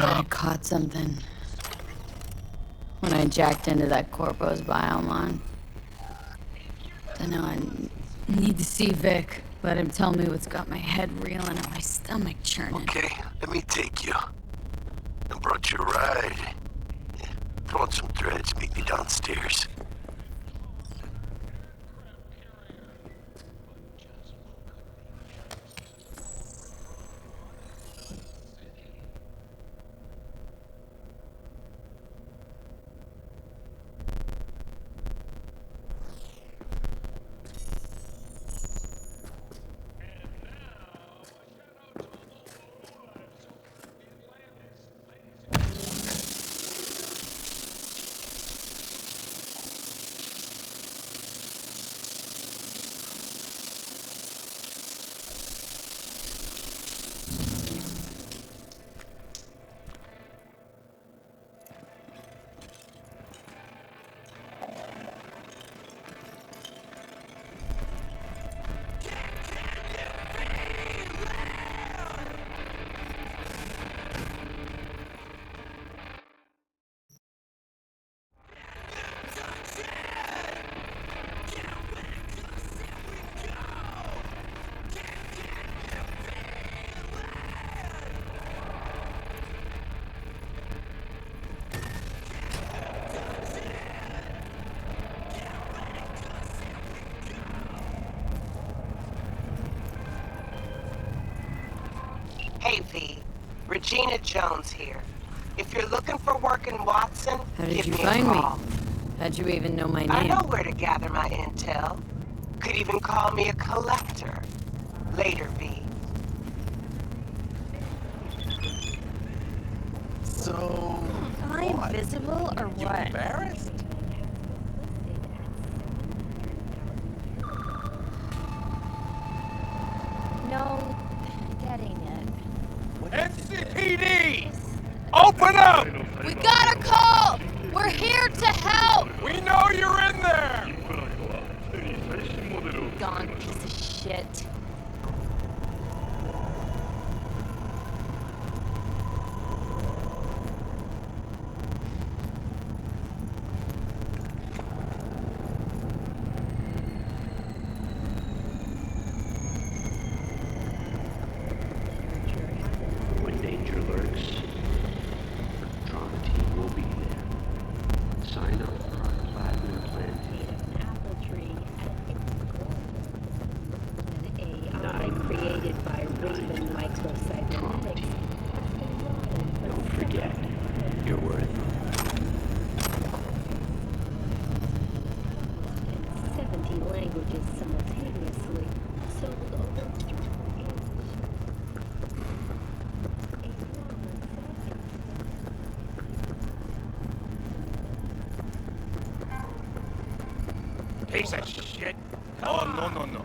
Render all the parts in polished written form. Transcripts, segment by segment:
I caught something when I jacked into that Corpo's biomon. Dunno, I need to see Vic. Let him tell me what's got my head reeling and my stomach churning. Okay, let me take you. I brought you a ride. Yeah, throw on some threads, meet me downstairs. Hey, V. Regina Jones here. If you're looking for work in Watson, How did give you me find a call. me? How'd you even know my name? I know where to gather my intel. Could even call me a collector. Later, V. So... Am I invisible or You what? embarrassed? No, that ain't it. NCPD! Open up! We got a call! We're here to help! We know you're in there! Gone piece of shit. When danger lurks, the trauma team will be there. Sign up for our Platinum Plan. Apple tree an AI created by Raven Microcybernetics. Don't forget, you're worth it. In 70 languages simultaneously, sold over 3 Piece of shit. Oh, no.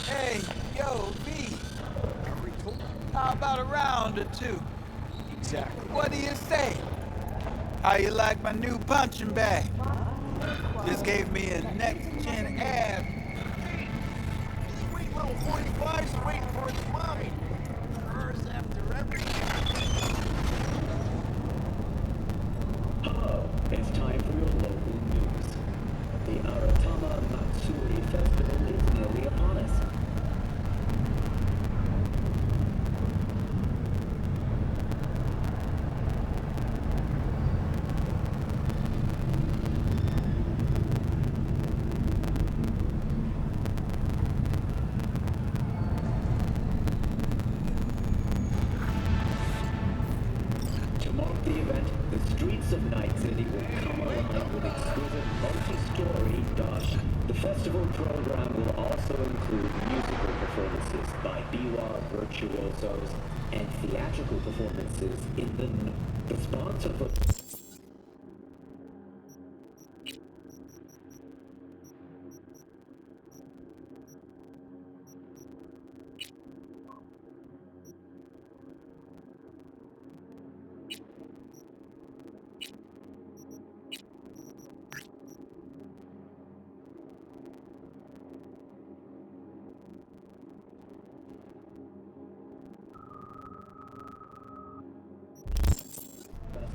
Hey, yo, V. How about a round or two? Exactly. What do you say? How you like my new punching bag? Just gave me a next-gen ab. Sweet little 45's waiting for its mommy. Hers after everything. It's time for your local news. The Aratama Matsuri Festival is nearly upon us. To mark the event, the streets of Night City will come alive with exquisite multi-story dosh. The festival program will also include musical performances by biwa virtuosos and theatrical performances in the sponsor for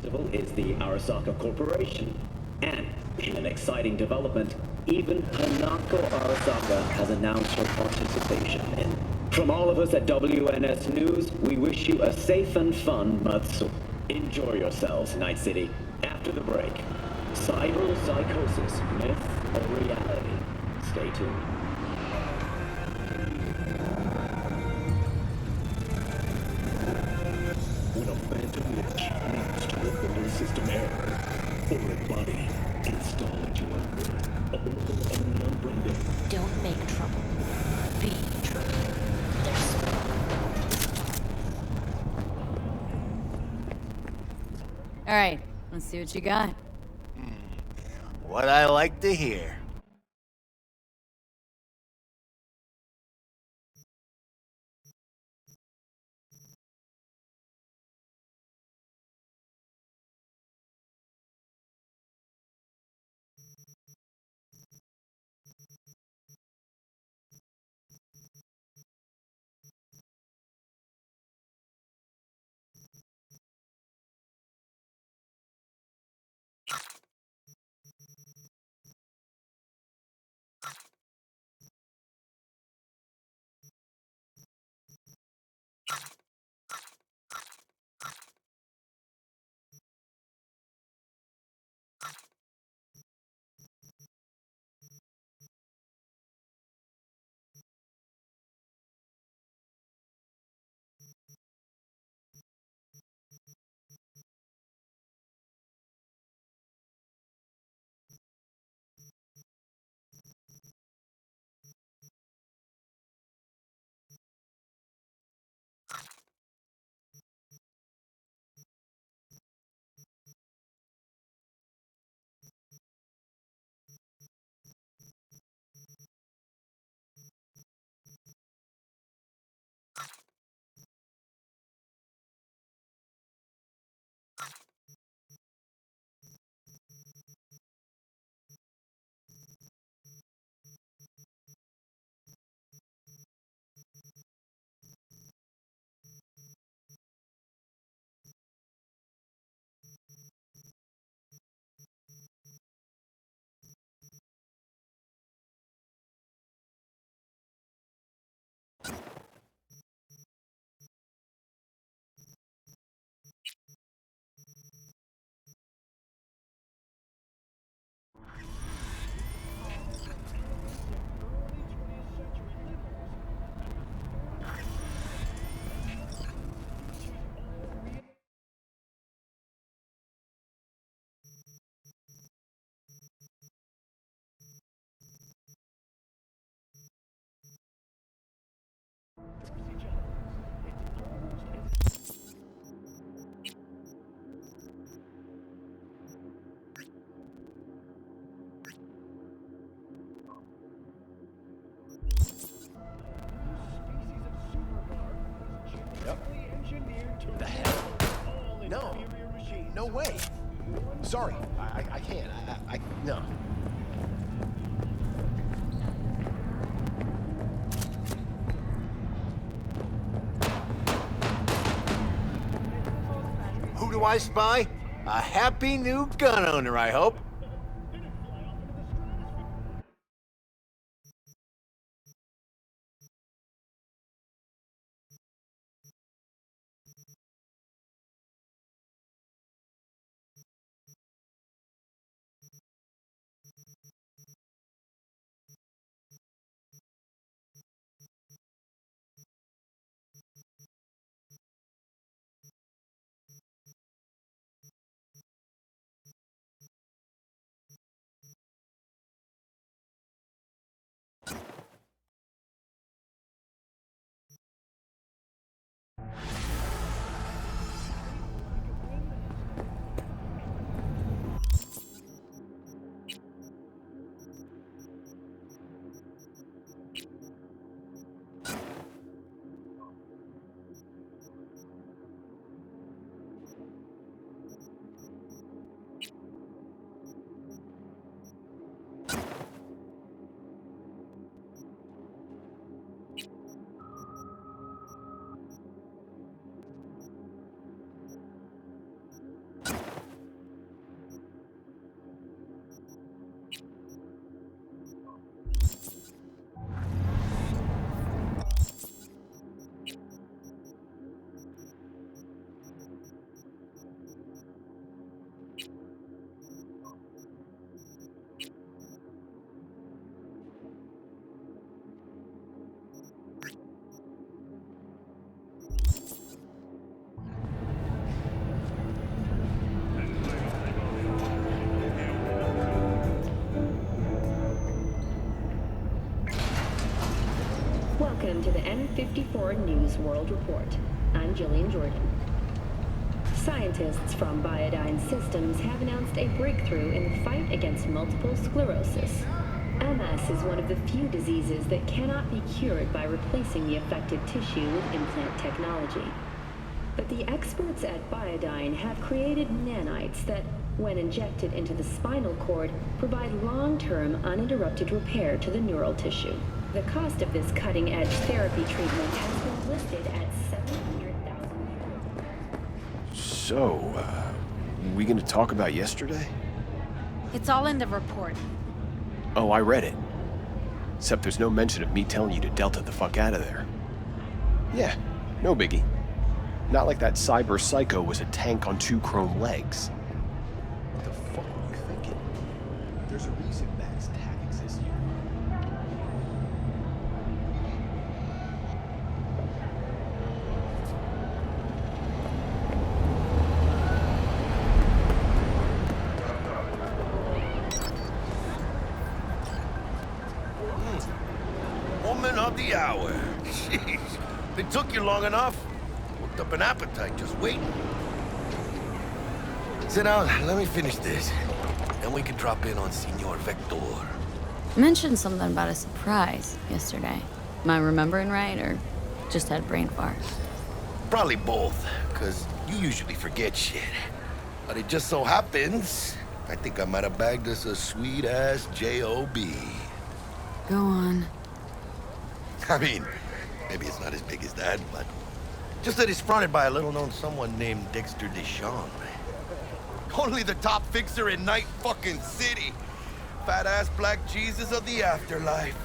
festival is the Arasaka Corporation. And in an exciting development, even Hanako Arasaka has announced her participation in. From all of us at WNS News, we wish you a safe and fun Matsu. Enjoy yourselves, Night City. After the break, cyber psychosis, myth or reality? Stay tuned. When a phantom witch needs to report a system error or a body installed to a unknown Brendan. Don't make trouble. Be trouble. There's All right, let's see what you got. What I like to hear. The hell? No. No way. Sorry, I can't. No. Who do I spy? A happy new gun owner, I hope. to the N54 News World Report. I'm Jillian Jordan. Scientists from Biodyne Systems have announced a breakthrough in the fight against multiple sclerosis. MS is one of the few diseases that cannot be cured by replacing the affected tissue with implant technology. But the experts at Biodyne have created nanites that, when injected into the spinal cord, provide long-term uninterrupted repair to the neural tissue. The cost of this cutting-edge therapy treatment has been listed at $700,000. So, we gonna talk about yesterday? It's all in the report. Oh, I read it. Except there's no mention of me telling you to Delta the fuck out of there. Yeah, no biggie. Not like that cyber psycho was a tank on 2 chrome legs. What the fuck were you thinking? There's a reason Matt's tag exists here. Woman of the hour. Jeez. It took you long enough. Worked up an appetite just waiting. Sit down, let me finish this. Then we can drop in on Senor Vector. Mentioned something about a surprise yesterday. Am I remembering right, or just had a brain fart? Probably both, because you usually forget shit. But it just so happens, I think I might have bagged us a sweet-ass J.O.B. Go on. I mean, maybe it's not as big as that, but just that it's fronted by a little-known someone named Dexter Deshawn. Only the top fixer in Night fucking City. Fat-ass black Jesus of the afterlife.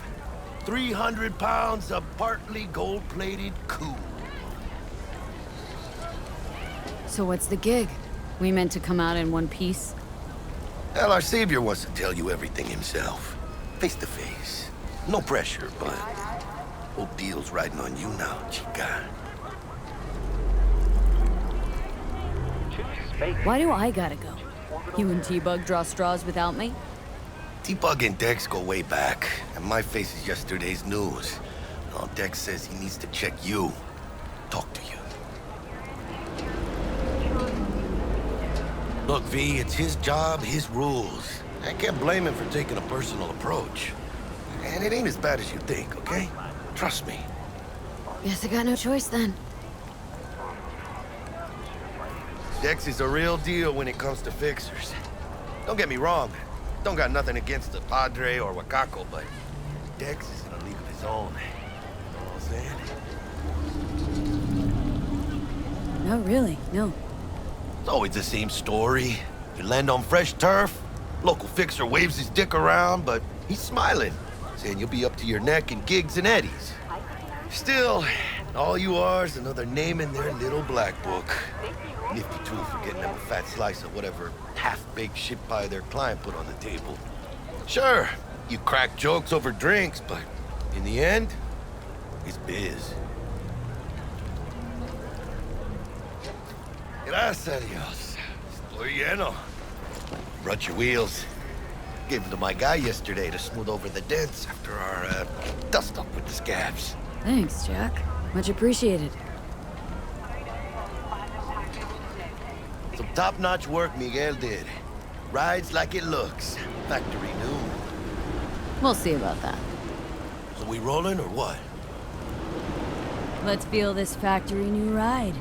300 pounds of partly gold-plated cool. So what's the gig? We meant to come out in one piece? Hell, our savior wants to tell you everything himself. Face to face. No pressure, but whole deal's riding on you now, chica. Why do I gotta go? You and T-Bug draw straws without me? T-Bug and Dex go way back, and my face is yesterday's news. Now Dex says he needs to check you. Talk to you. Look, V, it's his job, his rules. I can't blame him for taking a personal approach. And it ain't as bad as you think, okay? Trust me. Guess I got no choice then. Dex is a real deal when it comes to fixers. Don't get me wrong. Don't got nothing against the Padre or Wakako, but Dex is in a league of his own. You know what I'm saying? No, really, no. It's always the same story. You land on fresh turf, local fixer waves his dick around, but he's smiling, saying you'll be up to your neck in gigs and eddies. Still, all you are is another name in their little black book. Nifty tool for getting them a fat slice of whatever half-baked shit pie their client put on the table. Sure, you crack jokes over drinks, but in the end, it's biz. Gracias a Dios. Estoy lleno. Brought your wheels. Gave them to my guy yesterday to smooth over the dents after our dust-up with the scabs. Thanks, Jack. Much appreciated. Some top-notch work Miguel did. Rides like it looks. Factory new. We'll see about that. So we rolling or what? Let's feel this factory new ride.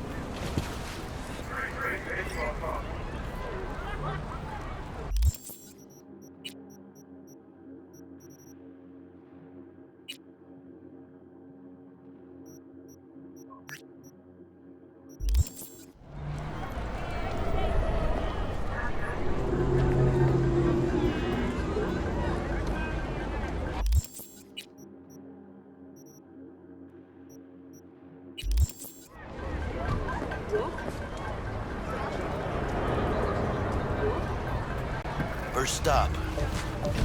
First stop.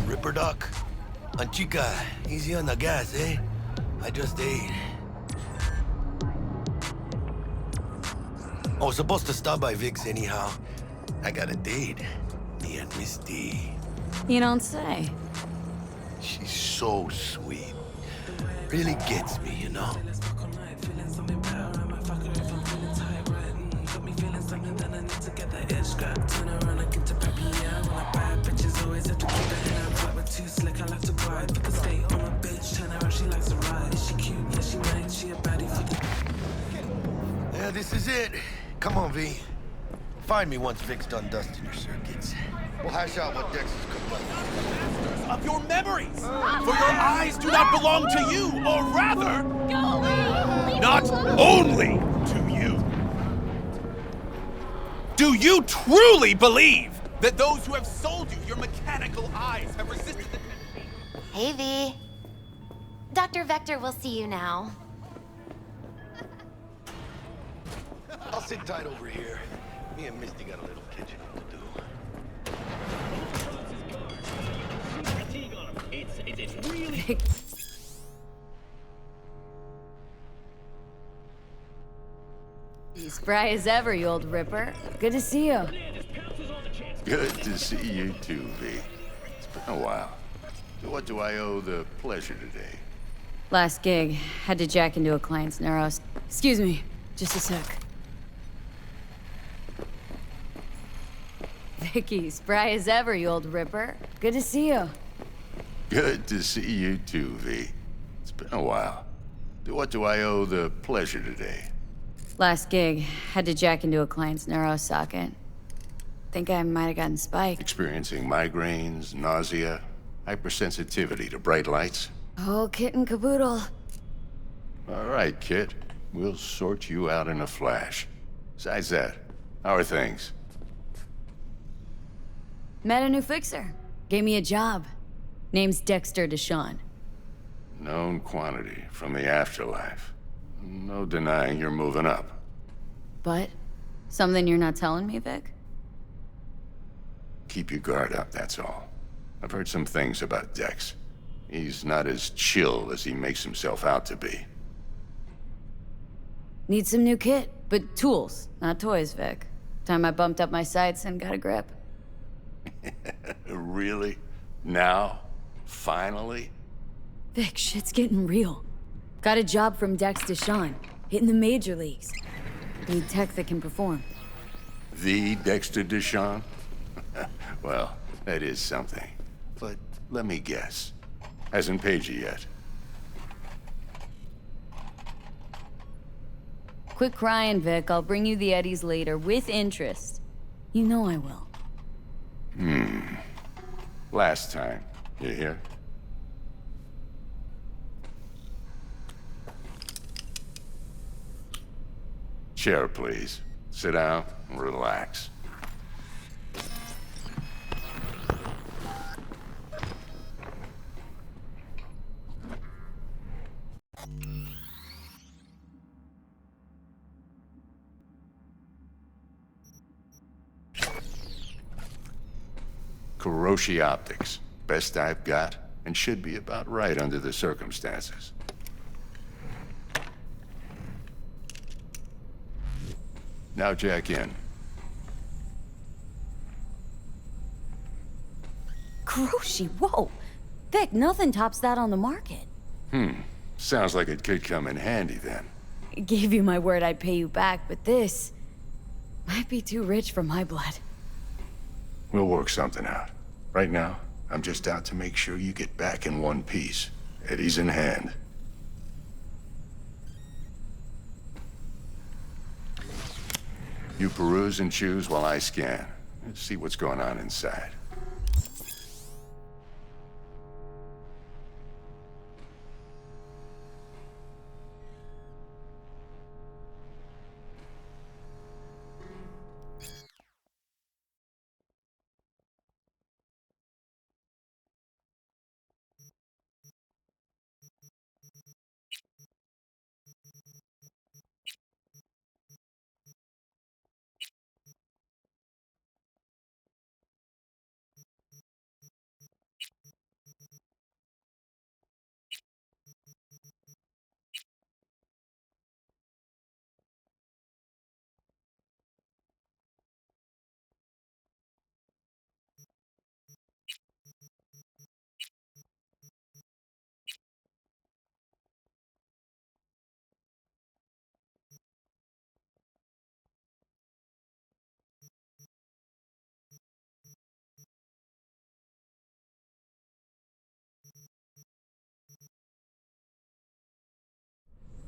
Ripper Duck. Chica, easy on the gas, eh? I just ate. I was supposed to stop by Vic's anyhow. I got a date. Me and Miss D. You don't say. She's so sweet. Really gets me, you know? Yeah, this is it. Come on, V. Find me once Vic's done dusting your circuits. We'll hash out what Dexter's cooked up. Of your memories! For your eyes do not belong to you, or rather... Go away! Not only to you. Do you truly believe that those who have sold you your mechanical eyes have resisted the temptation? Hey, V. Dr. Vector will see you now. I'll sit tight over here. Me and Misty got a little kitchen to do. It's really... You spry as ever, you old ripper. Good to see you. Good to see you too, V. It's been a while. So what do I owe the pleasure today? Last gig. Had to jack into a client's neuros. Excuse me. Just a sec. Vicky, spry as ever, you old ripper. Good to see you. Good to see you too, V. It's been a while. So what do I owe the pleasure today? Last gig. Had to jack into a client's neuro socket. Think I might have gotten spiked. Experiencing migraines, nausea, hypersensitivity to bright lights? Oh, kit and caboodle. All right, kid. We'll sort you out in a flash. Besides that, how are things? Met a new fixer. Gave me a job. Name's Dexter Deshawn. Known quantity from the afterlife. No denying you're moving up. But? Something you're not telling me, Vic? Keep your guard up, that's all. I've heard some things about Dex. He's not as chill as he makes himself out to be. Need some new kit, but tools, not toys, Vic. Time I bumped up my sights and got a grip. Really? Now? Finally? Vic, shit's getting real. Got a job from Dex Deshawn, hitting the major leagues. Need tech that can perform. The Dexter Deshawn? Well, that is something. But let me guess. Hasn't paid you yet. Quit crying, Vic. I'll bring you the eddies later, with interest. You know I will. Last time. You hear? Chair, please. Sit down and relax. Kuroshi Optics. Best I've got, and should be about right under the circumstances. Now jack in. Kuroshi, whoa! Vic, nothing tops that on the market. Sounds like it could come in handy then. Gave you my word I'd pay you back, but this might be too rich for my blood. We'll work something out. Right now, I'm just out to make sure you get back in one piece. Eddie's in hand. You peruse and choose while I scan. Let's see what's going on inside.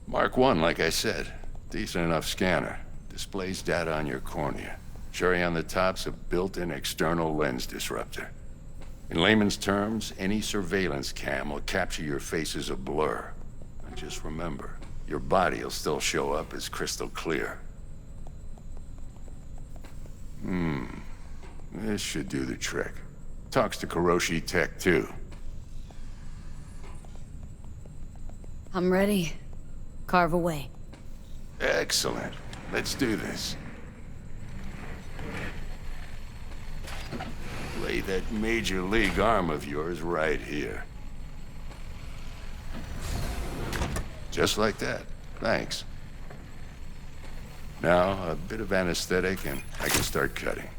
Mark 1, like I said. Decent enough scanner. Displays data on your cornea. Cherry on the top's a built-in external lens disruptor. In layman's terms, any surveillance cam will capture your face as a blur. And just remember, your body will still show up as crystal clear. This should do the trick. Talks to Kuroshi Tech, too. I'm ready. Carve away. Excellent. Let's do this. Lay that major league arm of yours right here. Just like that. Thanks. Now, a bit of anesthetic and I can start cutting.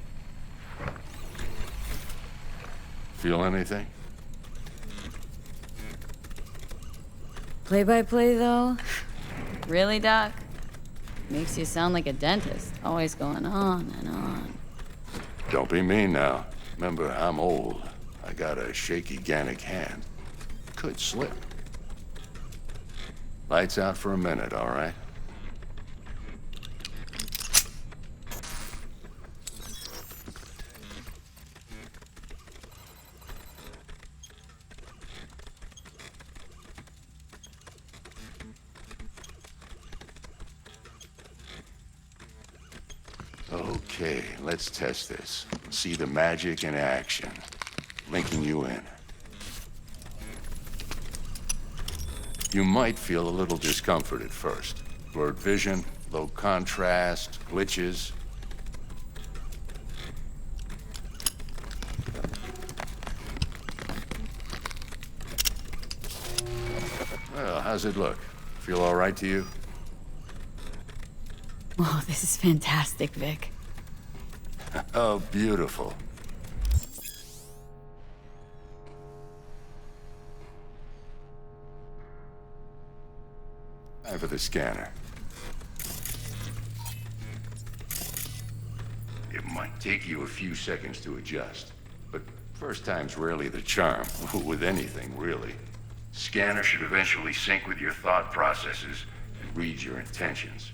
Feel anything? Play-by-play, though? Really, Doc? Makes you sound like a dentist, always going on and on. Don't be mean now. Remember, I'm old. I got a shaky Gannic hand. Could slip. Lights out for a minute, all right? Okay, let's test this. See the magic in action. Linking you in. You might feel a little discomfort at first. Blurred vision, low contrast, glitches. Well, how's it look? Feel all right to you? Oh, this is fantastic, Vic. Oh, beautiful. Time for the scanner. It might take you a few seconds to adjust, but first time's rarely the charm, with anything, really. Scanner should eventually sync with your thought processes and read your intentions.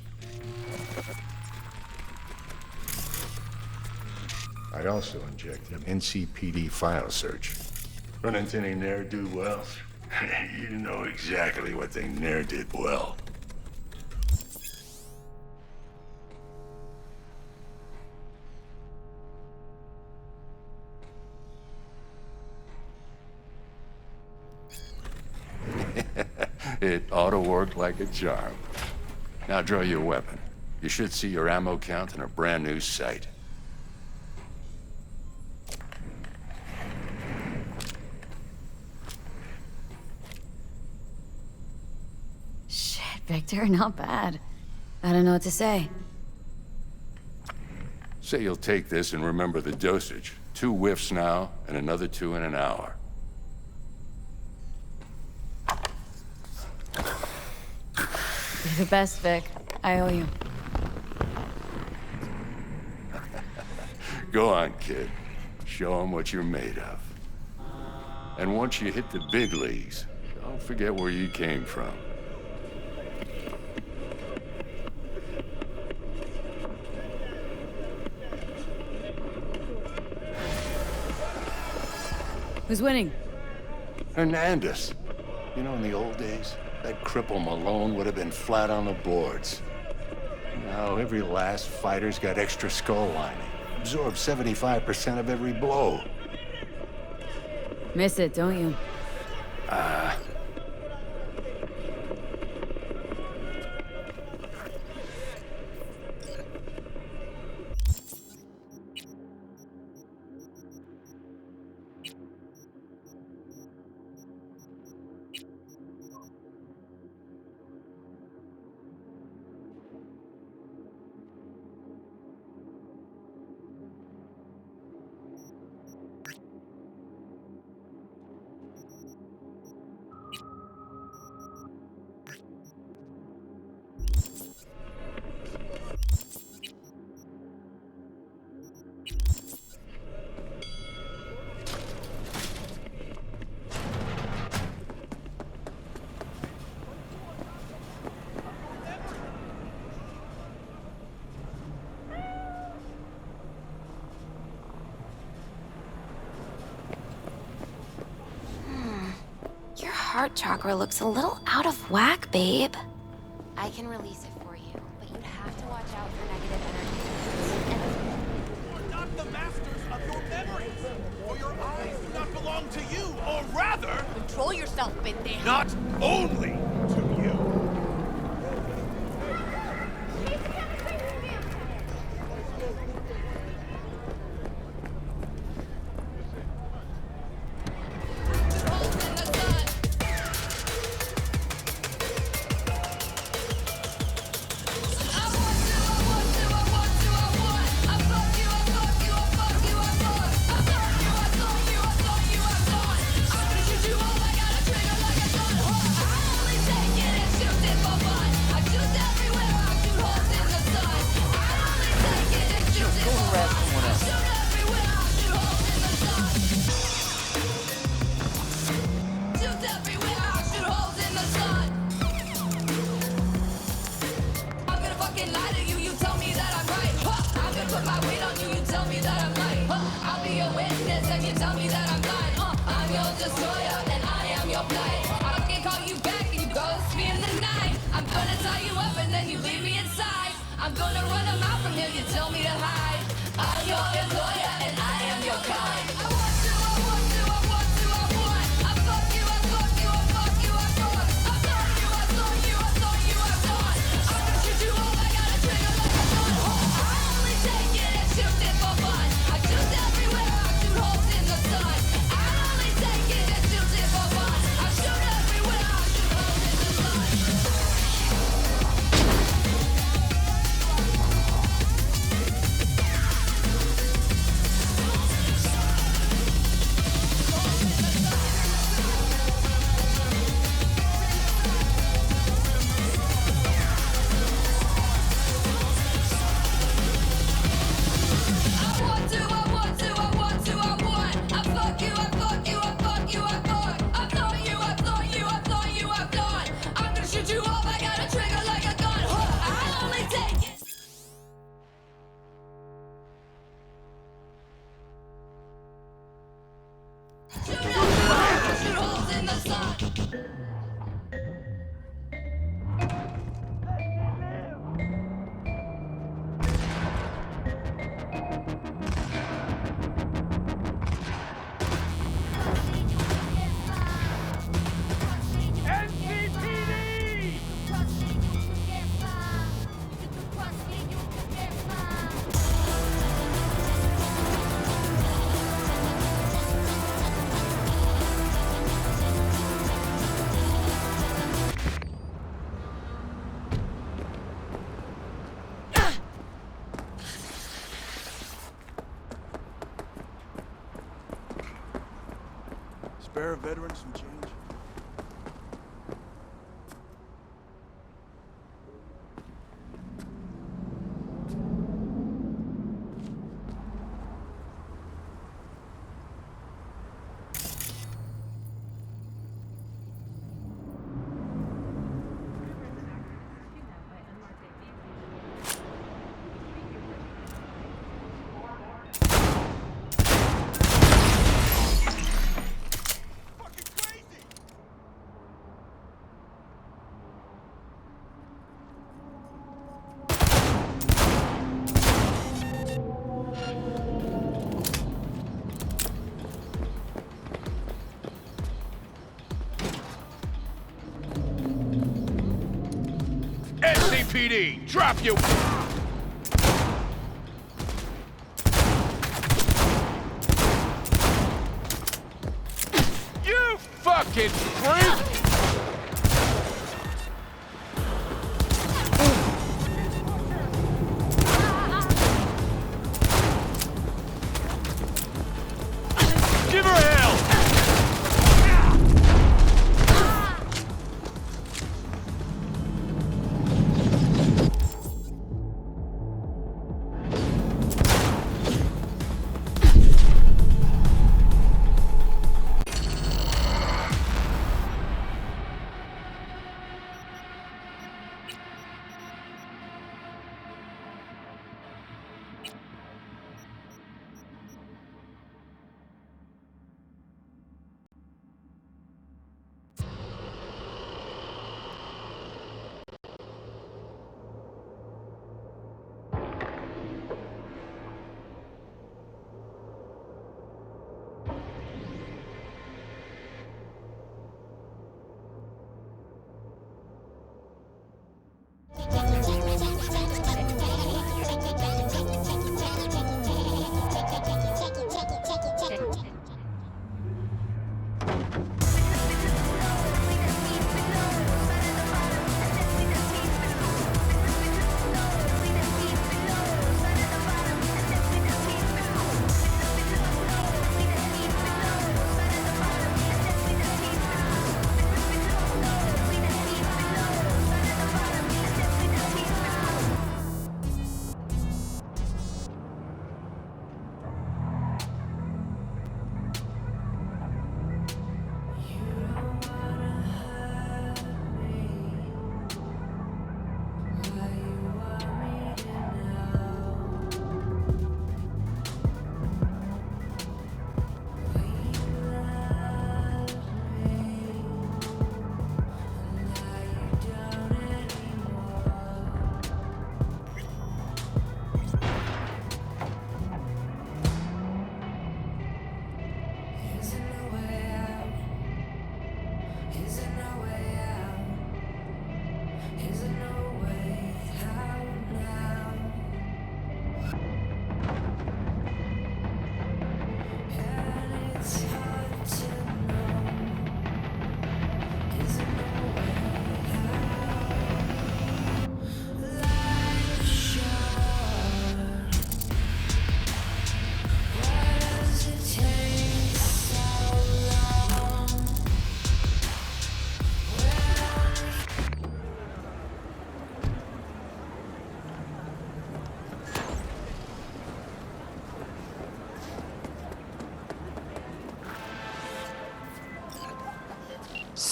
I also injected an NCPD file search. Run into any ne'er-do-wells? You know exactly what they ne'er did well. It ought to work like a charm. Now draw your weapon. You should see your ammo count in a brand new sight. Shit, Victor, not bad. I don't know what to say. Say you'll take this and remember the dosage. 2 whiffs now, and another 2 in an hour. You're the best, Vic. I owe you. Go on, kid. Show 'em what you're made of. And once you hit the big leagues, don't forget where you came from. Who's winning? Hernandez. You know, in the old days, that cripple Malone would have been flat on the boards. Now, every last fighter's got extra skull lining. Absorbs 75% of every blow. Miss it, don't you? heart chakra looks a little out of whack, babe. I can release it for you, but you'd have to watch out for negative energy. You're not the masters of your memories, for your eyes do not belong to you, or rather... Control yourself, pendeja. Not only to you. Spare a veteran some change. PD, drop you! You fucking freak! Give her hell!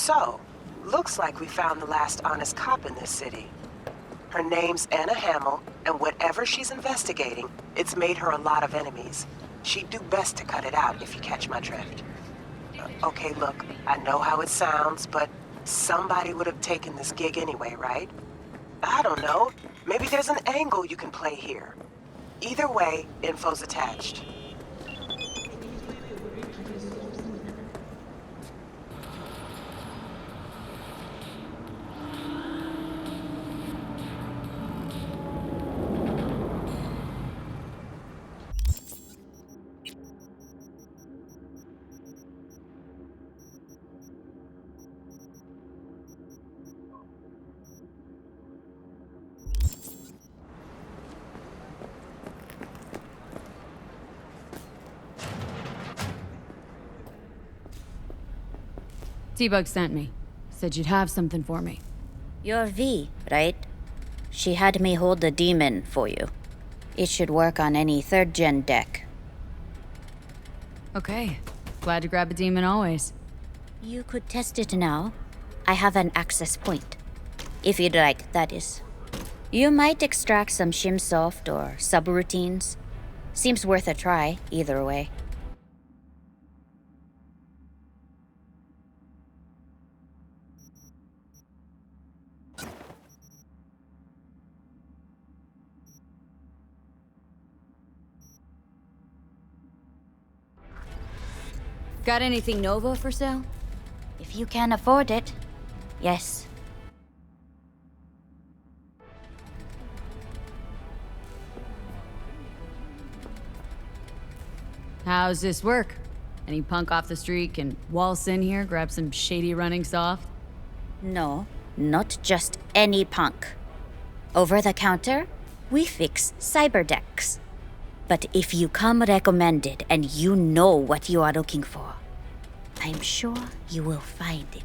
So, looks like we found the last honest cop in this city. Her name's Anna Hamill, and whatever she's investigating, it's made her a lot of enemies. She'd do best to cut it out, if you catch my drift. Okay, look, I know how it sounds, but somebody would have taken this gig anyway, right? I don't know. Maybe there's an angle you can play here. Either way, info's attached. T-Bug sent me. Said you'd have something for me. You're V, right? She had me hold the demon for you. It should work on any 3rd gen deck. Okay. Glad to grab a demon always. You could test it now. I have an access point. If you'd like, that is. You might extract some shimsoft or subroutines. Seems worth a try, either way. Got anything Nova for sale? If you can afford it, yes. How's this work? Any punk off the street can waltz in here, grab some shady running soft? No, not just any punk. Over the counter, we fix cyber decks. But if you come recommended and you know what you are looking for, I'm sure you will find it.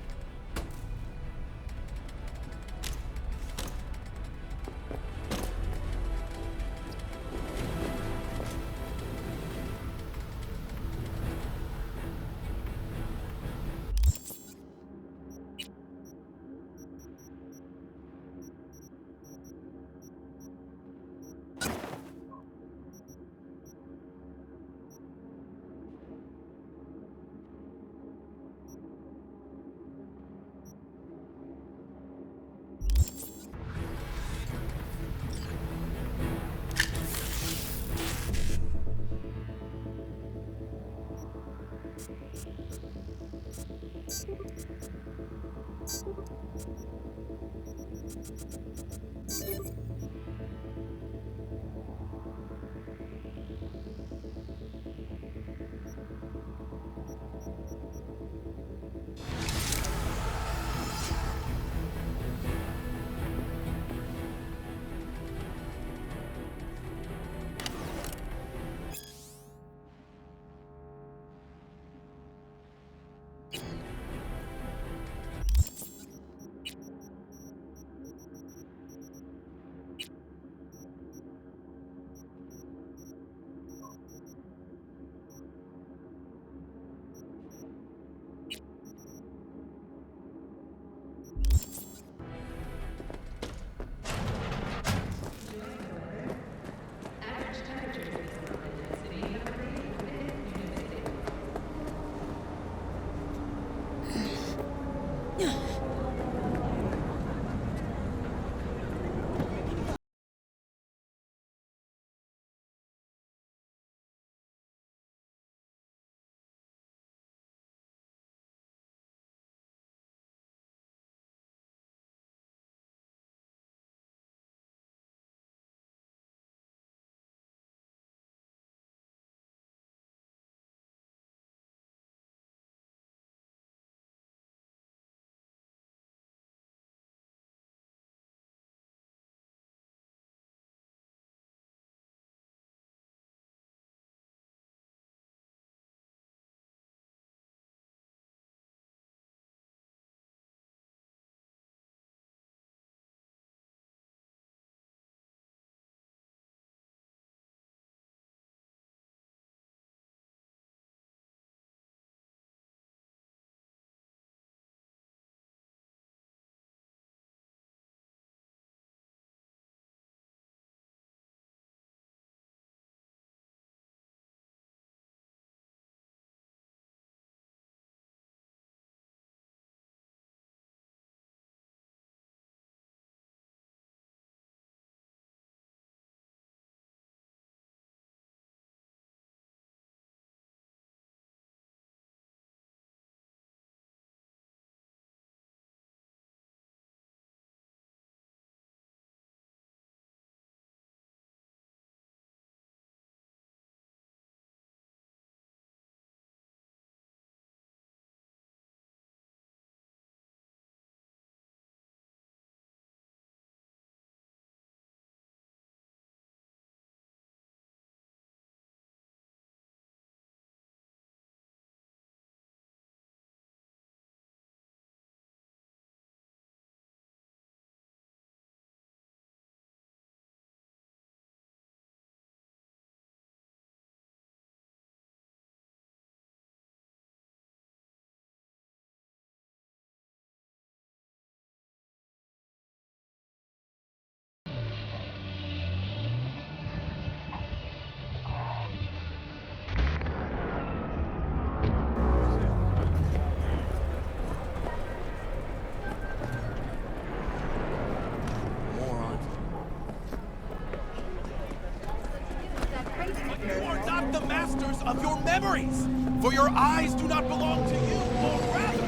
masters of your memories, for your eyes do not belong to you, or rather...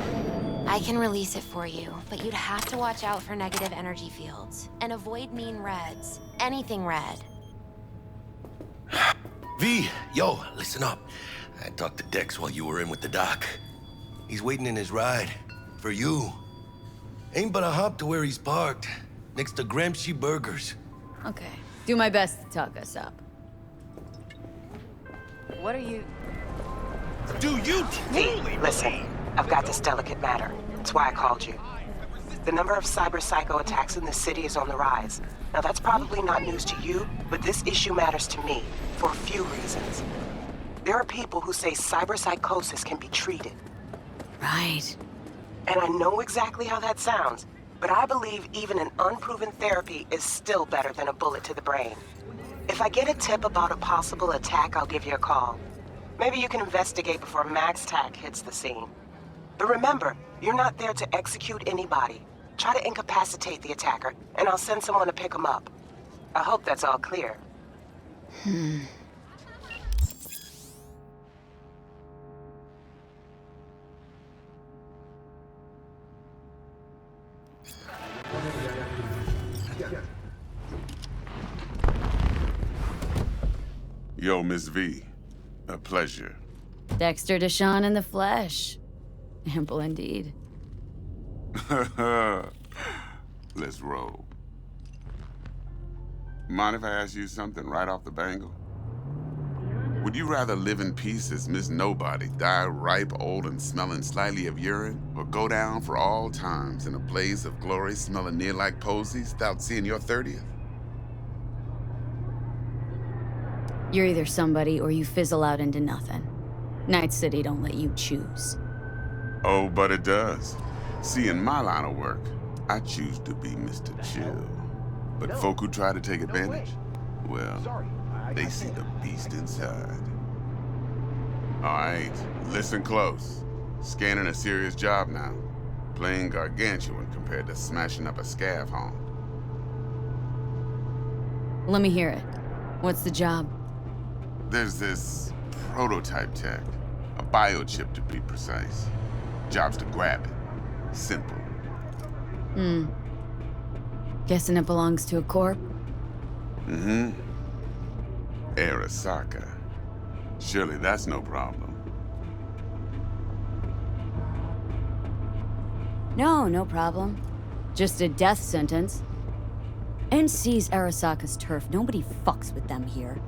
I can release it for you, but you'd have to watch out for negative energy fields, and avoid mean reds. Anything red. V, yo, listen up. I talked to Dex while you were in with the doc. He's waiting in his ride. For you. Ain't but a hop to where he's parked. Next to Gramsci Burgers. Okay. Do my best to talk us up. What are you... Do you truly Listen, I've got this delicate matter. That's why I called you. The number of cyber psycho attacks in the city is on the rise. Now that's probably not news to you, but this issue matters to me for a few reasons. There are people who say cyberpsychosis can be treated. Right. And I know exactly how that sounds, but I believe even an unproven therapy is still better than a bullet to the brain. If I get a tip about a possible attack, I'll give you a call. Maybe you can investigate before Max Tack hits the scene. But remember, you're not there to execute anybody. Try to incapacitate the attacker, and I'll send someone to pick him up. I hope that's all clear. Yo, Miss V. A pleasure. Dexter Deshawn in the flesh. Ample indeed. Let's roll. Mind if I ask you something right off the bangle? Would you rather live in peace as Miss Nobody, die ripe, old, and smelling slightly of urine, or go down for all times in a blaze of glory smelling near like posies without seeing your 30th? You're either somebody or you fizzle out into nothing. Night City don't let you choose. Oh, but it does. See, in my line of work, I choose to be Mr. Chill. But folk who try to take advantage, well, they see the beast inside. All right, listen close. Scanning a serious job now. Playing gargantuan compared to smashing up a scav haunt. Let me hear it. What's the job? There's this prototype tech, a biochip to be precise. Job's to grab it. Simple. Guessing it belongs to a corp? Mm-hmm. Arasaka. Surely that's no problem. No problem. Just a death sentence. NC's Arasaka's turf. Nobody fucks with them here.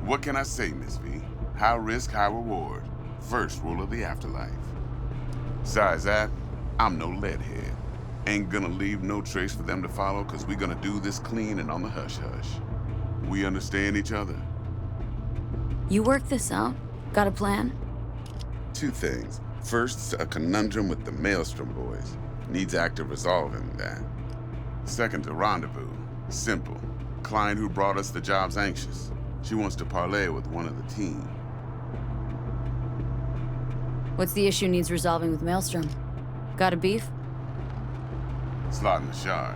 What can I say, Miss V? High risk, high reward. First rule of the afterlife. Besides that, I'm no leadhead. Ain't gonna leave no trace for them to follow, cause we gonna do this clean and on the hush-hush. We understand each other? You work this out? Got a plan? Two things. First, a conundrum with the Maelstrom boys. Needs active resolving that. Second, a rendezvous. Simple. Client who brought us the job's anxious. She wants to parlay with one of the team. What's the issue needs resolving with Maelstrom? Got a beef? Slot in the shard.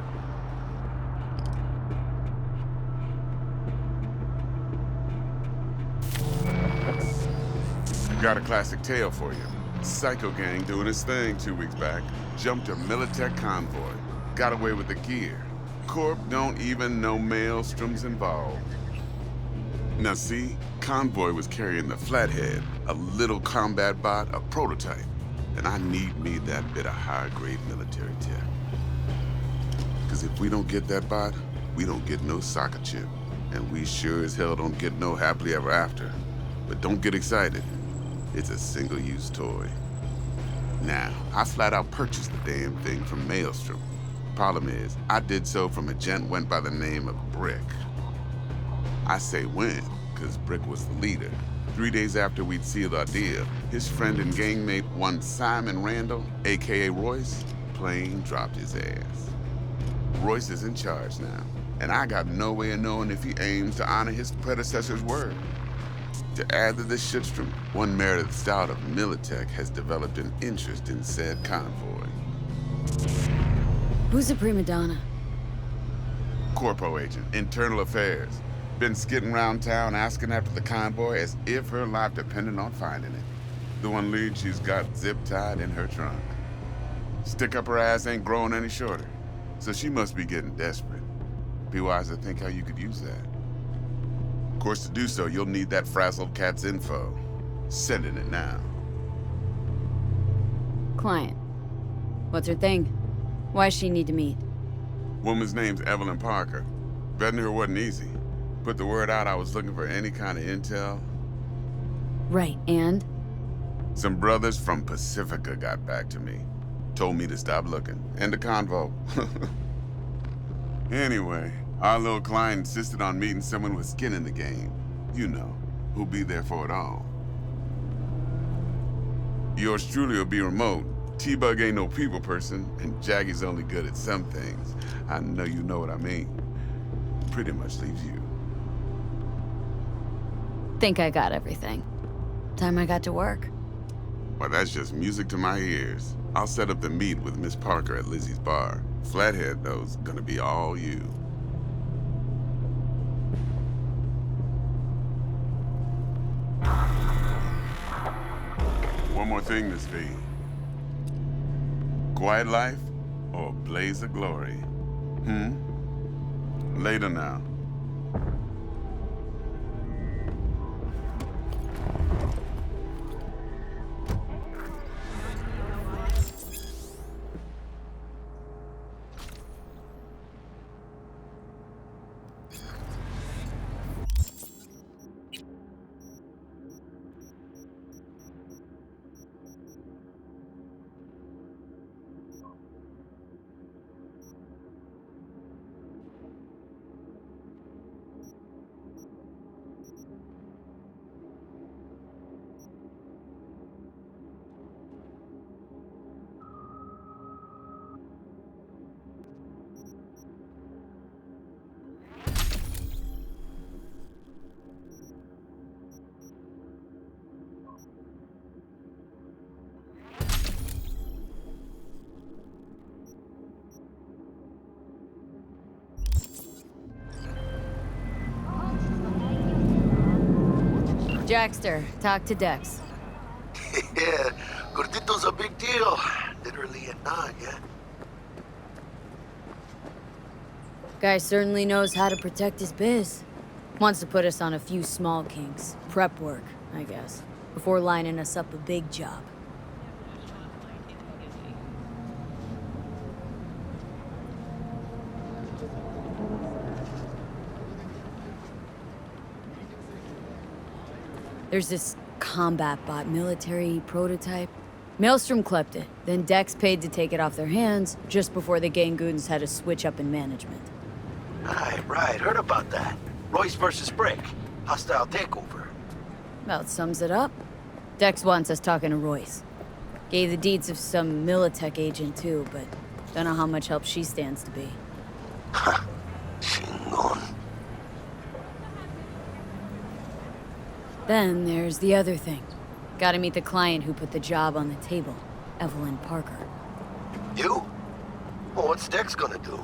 Got a classic tale for you. Psycho gang doing his thing 2 weeks back. Jumped a Militech convoy. Got away with the gear. Corp don't even know Maelstrom's involved. Now see, convoy was carrying the Flathead, a little combat bot, a prototype. And I need me that bit of high-grade military tech. Because if we don't get that bot, we don't get no soccer chip. And we sure as hell don't get no happily ever after. But don't get excited. It's a single-use toy. Now, I flat out purchased the damn thing from Maelstrom. Problem is, I did so from a gent went by the name of Brick. I say when, because Brick was the leader. 3 days after we'd sealed our deal, his friend and gangmate, one Simon Randall, aka Royce, plain dropped his ass. Royce is in charge now, and I got no way of knowing if he aims to honor his predecessor's word. To add to this shitstrom, one Meredith Stout of Militech has developed an interest in said convoy. Who's the prima donna? Corpo agent, internal affairs. Been skidding around town asking after the convoy as if her life depended on finding it. The one lead she's got zip-tied in her trunk. Stick up her ass ain't growing any shorter, so she must be getting desperate. Be wise to think how you could use that. Of course, to do so, you'll need that frazzled cat's info. Sending it now. Client. What's her thing? Why's she need to meet? Woman's name's Evelyn Parker. Vetting her wasn't easy. Put the word out I was looking for any kind of intel. Right, and? Some brothers from Pacifica got back to me. Told me to stop looking. End of convo. Anyway, our little client insisted on meeting someone with skin in the game. You know, who'll be there for it all. Yours truly will be remote. T-Bug ain't no people person, and Jaggy's only good at some things. I know you know what I mean. Pretty much leaves you. Think I got everything. Time I got to work. Well, that's just music to my ears. I'll set up the meet with Miss Parker at Lizzie's bar. Flathead, though's gonna be all you. One more thing, Miss V. Quiet life or blaze of glory? Later now. Dexter, talk to Dex. Yeah, Gordito's a big deal. Literally a nod, yeah? Guy certainly knows how to protect his biz. Wants to put us on a few small kinks. Prep work, I guess. Before lining us up a big job. There's this combat bot military prototype. Maelstrom clept it, then Dex paid to take it off their hands just before the Gangoons had a switch up in management. Right, heard about that. Royce versus Brick. Hostile takeover. About sums it up. Dex wants us talking to Royce. Gave the deeds of some Militech agent too, but don't know how much help she stands to be. Chingon. Then there's the other thing. Gotta meet the client who put the job on the table, Evelyn Parker. You? Well, what's Dex gonna do?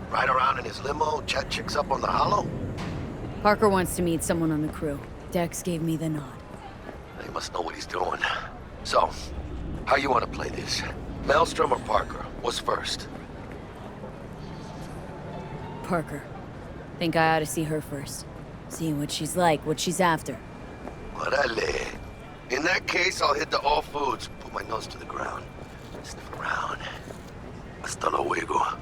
Ride around in his limo, chat chicks up on the hollow? Parker wants to meet someone on the crew. Dex gave me the nod. He must know what he's doing. So, how you want to play this? Maelstrom or Parker? What's first? Parker. Think I ought to see her first. See what she's like, what she's after. Orale. In that case, I'll hit the all foods, put my nose to the ground, sniff around. Hasta luego.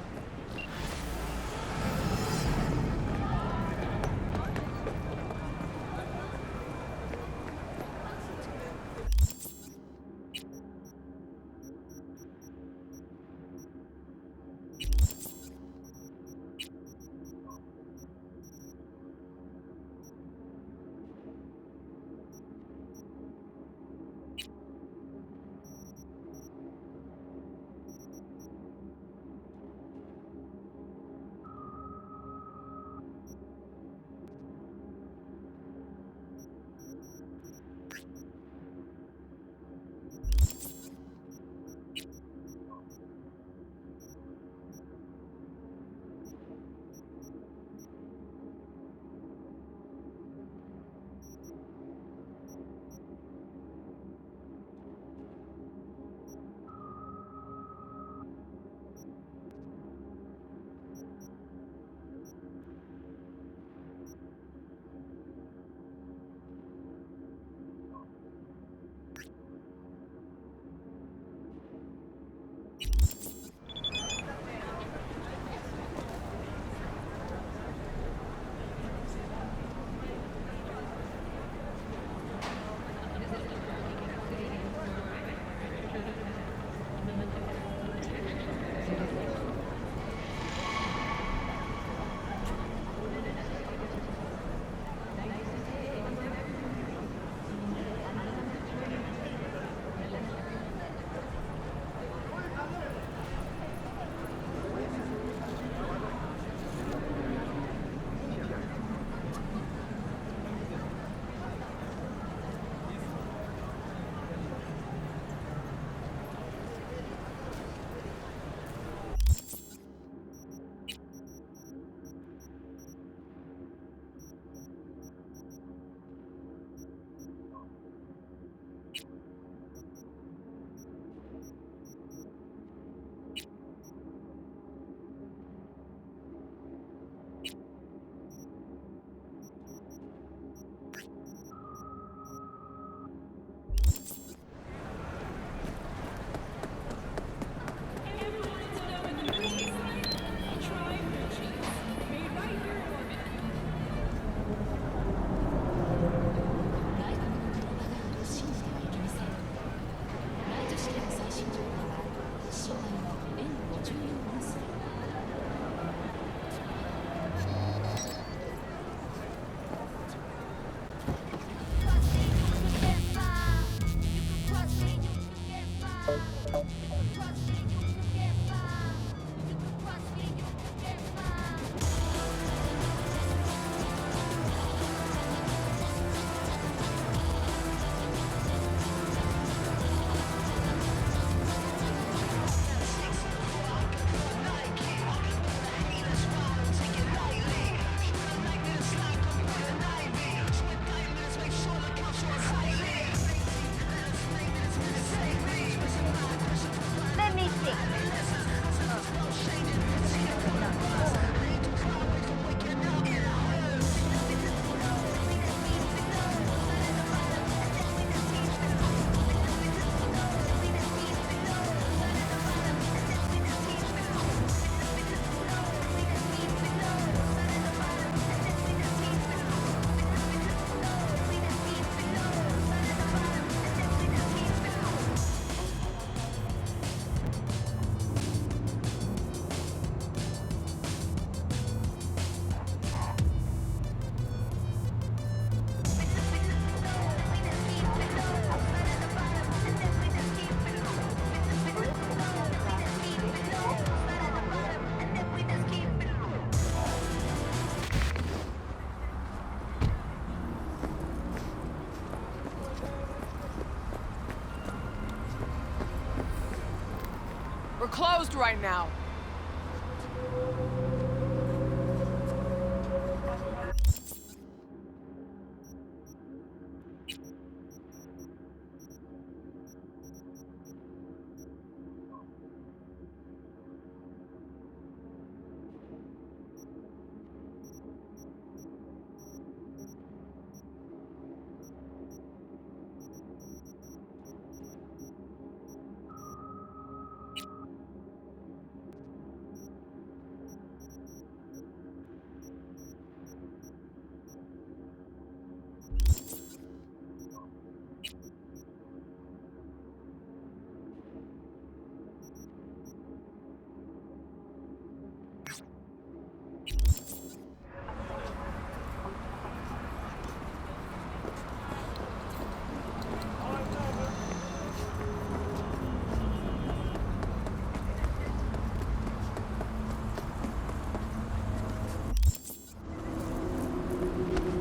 closed right now.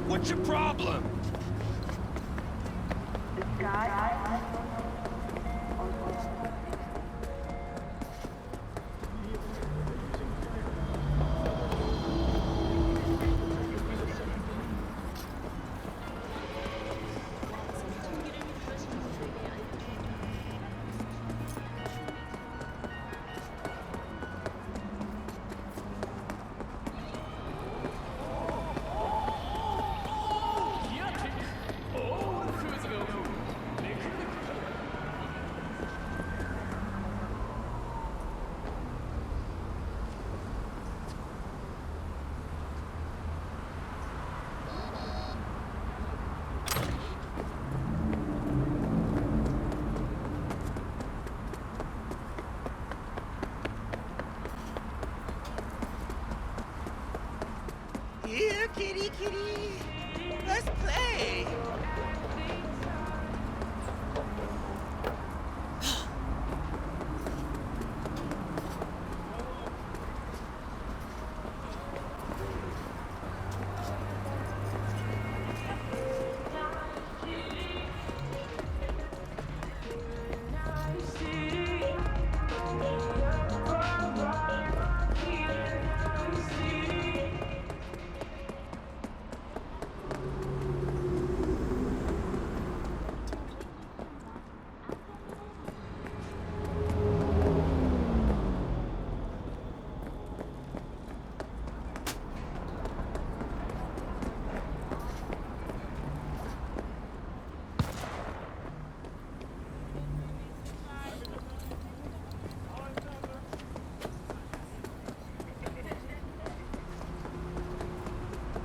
What's your problem? Here, kitty, kitty. Let's play.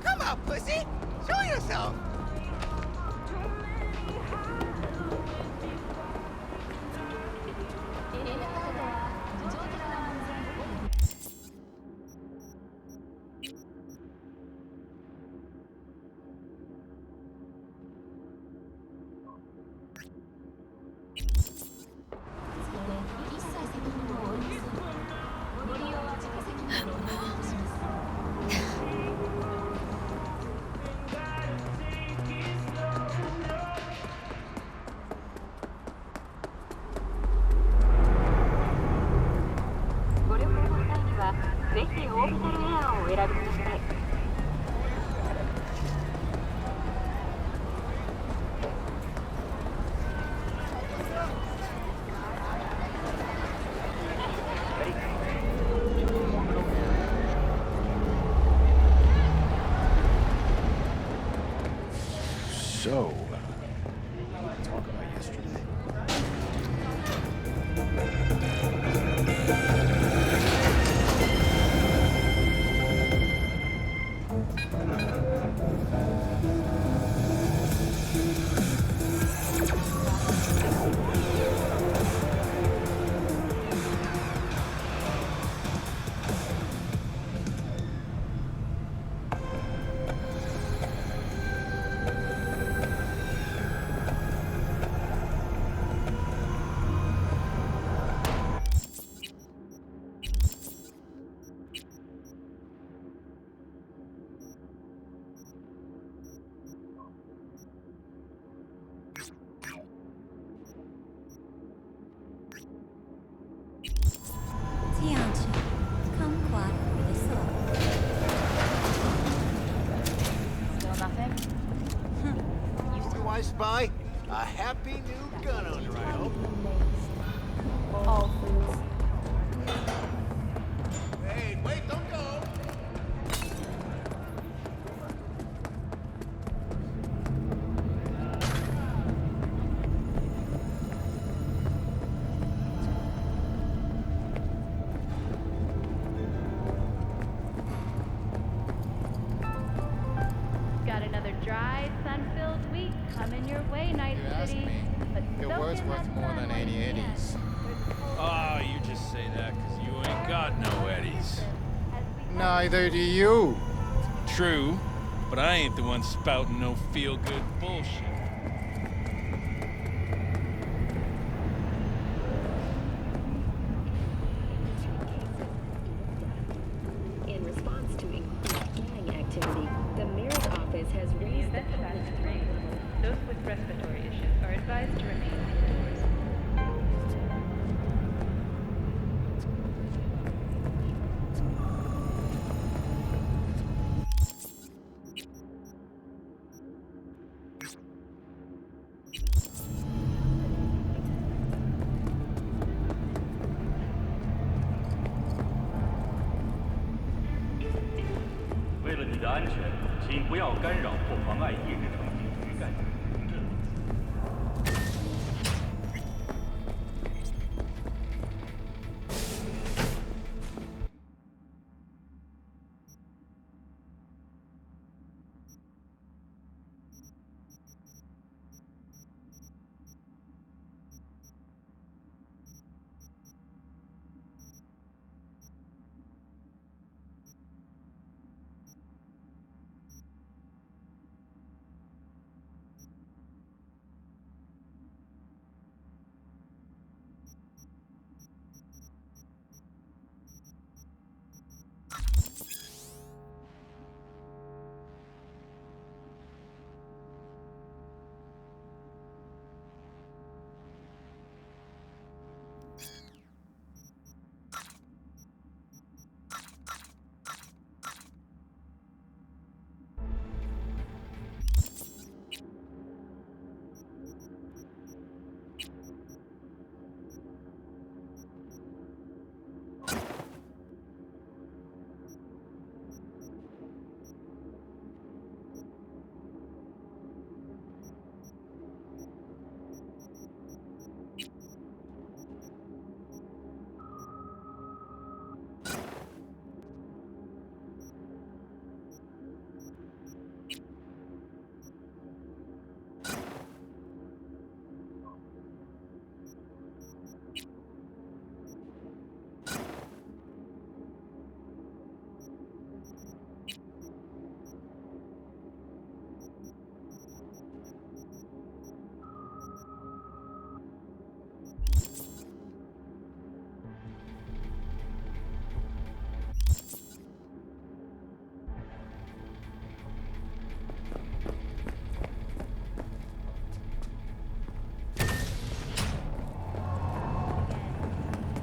Come on, pussy. Show yourself. So, what did we talk about yesterday? I spy a happy new gun owner, I hope. All foods. Hey, wait, don't go! Got another dry, sun-filled week coming your way, Night City. But Your word's worth more than 80 eddies. Oh, you just say that because you ain't got no eddies. Neither do you. True, but I ain't the one spouting no feel-good bullshit. In response to increased gang activity, the mayor's office has raised the public rate. Those with respiratory issues are advised to remain indoors.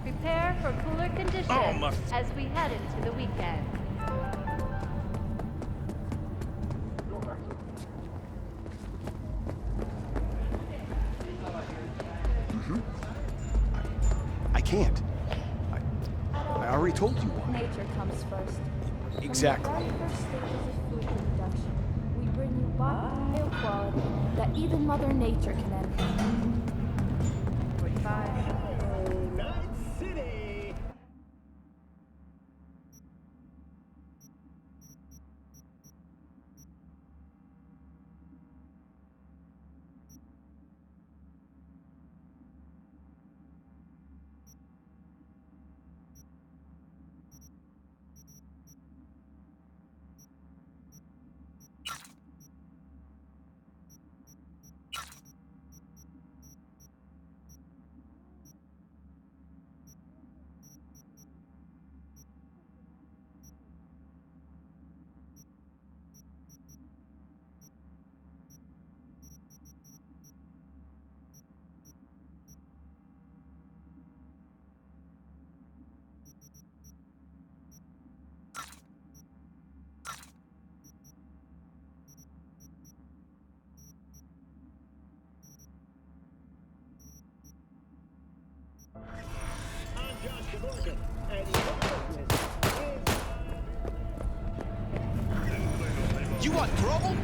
Prepare for cooler conditions as we head into the weekend. I can't. I already told you why. Nature comes first. Exactly. From the very first stages of food production, we bring you bioquality that even Mother Nature can envy. 45. Night City! What, trouble?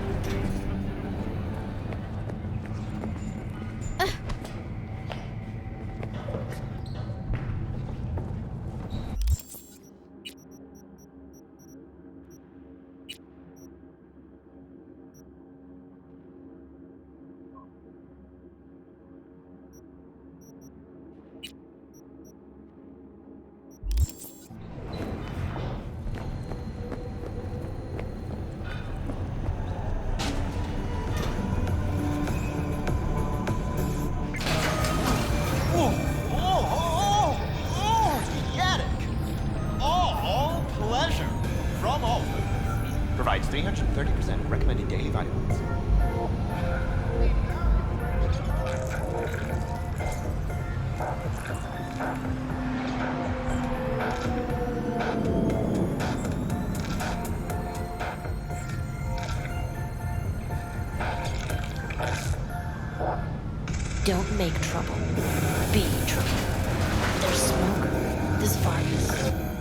Provides 330% recommended daily vitamins. Don't make trouble. Be trouble. There's smoke. There's virus.